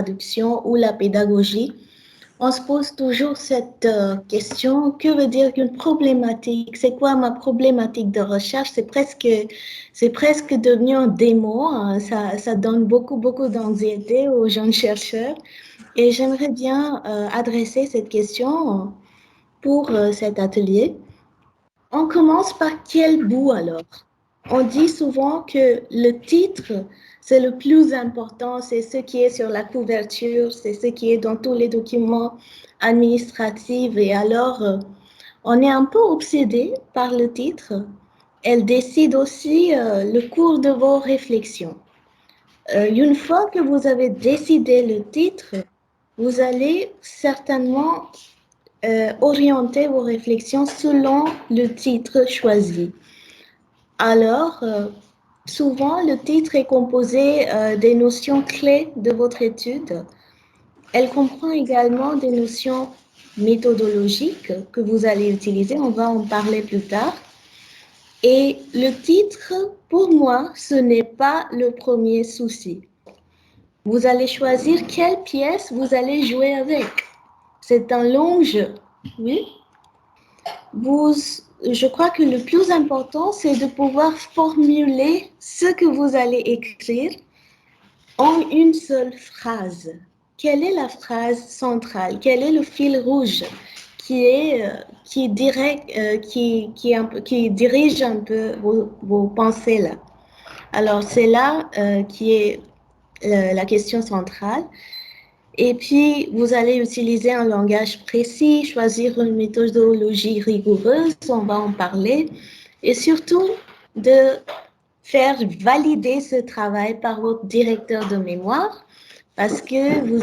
traduction ou la pédagogie, on se pose toujours cette question, que veut dire une problématique? C'est quoi ma problématique de recherche? C'est presque devenu un démon, hein. Ça donne beaucoup d'anxiété aux jeunes chercheurs. Et j'aimerais bien adresser cette question pour cet atelier. On commence par quel bout alors? On dit souvent que le titre, c'est le plus important, c'est ce qui est sur la couverture, c'est ce qui est dans tous les documents administratifs. Et alors, on est un peu obsédé par le titre. Elle décide aussi le cours de vos réflexions. Une fois que vous avez décidé le titre, vous allez certainement orienter vos réflexions selon le titre choisi. Alors, souvent, le titre est composé des notions clés de votre étude. Elle comprend également des notions méthodologiques que vous allez utiliser. On va en parler plus tard. Et le titre, pour moi, ce n'est pas le premier souci. Vous allez choisir quelle pièce vous allez jouer avec. C'est un long jeu, oui. Je crois que le plus important, c'est de pouvoir formuler ce que vous allez écrire en une seule phrase. Quelle est la phrase centrale? Quel est le fil rouge qui dirige un peu vos pensées là? Alors, c'est là qui est la question centrale. Et puis, vous allez utiliser un langage précis, choisir une méthodologie rigoureuse, on va en parler, et surtout de faire valider ce travail par votre directeur de mémoire, parce que vous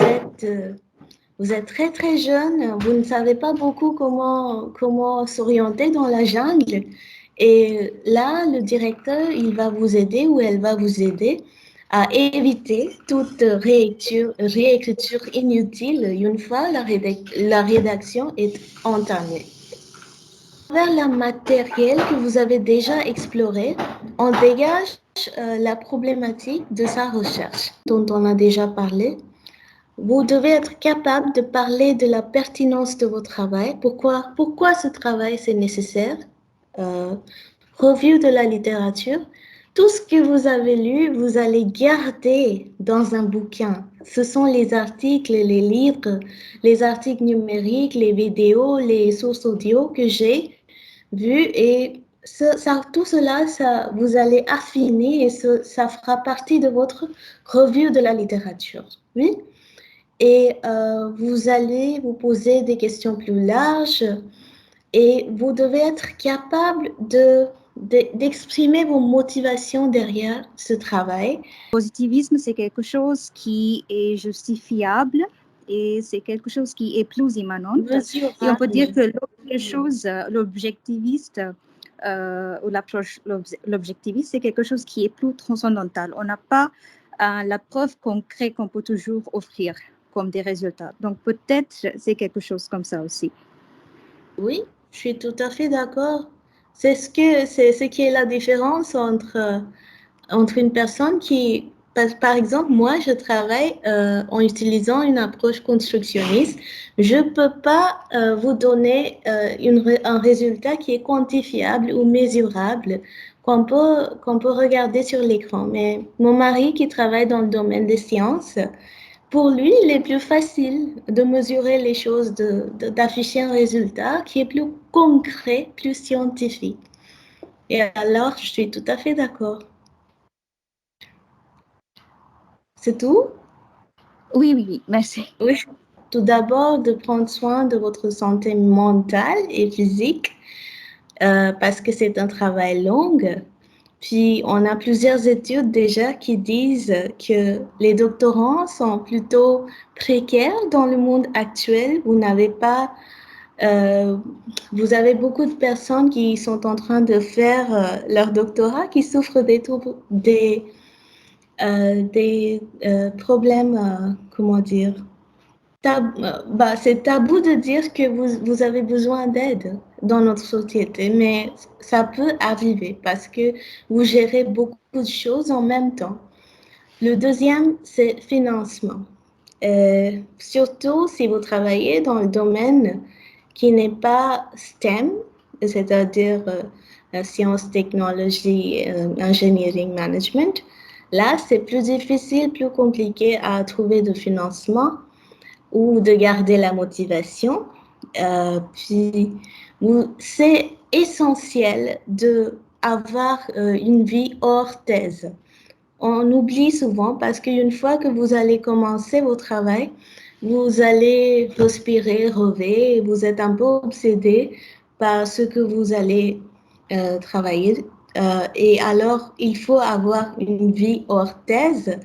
êtes très jeune, vous ne savez pas beaucoup comment s'orienter dans la jungle. Et là, le directeur, il va vous aider ou elle va vous aider à éviter toute réécriture inutile une fois la rédaction est entamée. Vers la matériel que vous avez déjà exploré, on dégage la problématique de sa recherche dont on a déjà parlé. Vous devez être capable de parler de la pertinence de votre travail, pourquoi ce travail c'est nécessaire, euh, revue de la littérature. Tout ce que vous avez lu, vous allez garder dans un bouquin. Ce sont les articles, les livres, les articles numériques, les vidéos, les sources audio que j'ai vues et tout cela, vous allez affiner et ça fera partie de votre revue de la littérature. Oui? Et vous allez vous poser des questions plus larges et vous devez être capable d'exprimer vos motivations derrière ce travail. Le positivisme, c'est quelque chose qui est justifiable et c'est quelque chose qui est plus immanent. Et on peut dire que l'autre chose, l'objectiviste ou l'approche, l'objectiviste, c'est quelque chose qui est plus transcendantal. On n'a pas la preuve concrète qu'on peut toujours offrir comme des résultats. Donc peut-être c'est quelque chose comme ça aussi. Oui, je suis tout à fait d'accord. C'est ce qui est la différence entre une personne qui, par exemple, moi, je travaille en utilisant une approche constructionniste. Je ne peux pas vous donner un résultat qui est quantifiable ou mesurable, qu'on peut regarder sur l'écran. Mais mon mari, qui travaille dans le domaine des sciences, pour lui, il est plus facile de mesurer les choses, d'afficher un résultat qui est plus concret, plus scientifique. Et alors, je suis tout à fait d'accord. C'est tout? Oui, merci. Oui. Tout d'abord, de prendre soin de votre santé mentale et physique, parce que c'est un travail long. Puis, on a plusieurs études déjà qui disent que les doctorants sont plutôt précaires dans le monde actuel. Vous avez beaucoup de personnes qui sont en train de faire leur doctorat qui souffrent des problèmes, comment dire, c'est tabou de dire que vous avez besoin d'aide dans notre société, mais ça peut arriver parce que vous gérez beaucoup de choses en même temps. Le deuxième, c'est financement. Surtout si vous travaillez dans le domaine qui n'est pas STEM, c'est-à-dire sciences, technologie, engineering, management. Là, c'est plus difficile, plus compliqué à trouver de financement ou de garder la motivation. Puis, c'est essentiel d'avoir une vie hors thèse. On oublie souvent parce qu'une fois que vous allez commencer votre travail, vous allez respirer, rêver, et vous êtes un peu obsédé par ce que vous allez travailler. Et alors, il faut avoir une vie hors thèse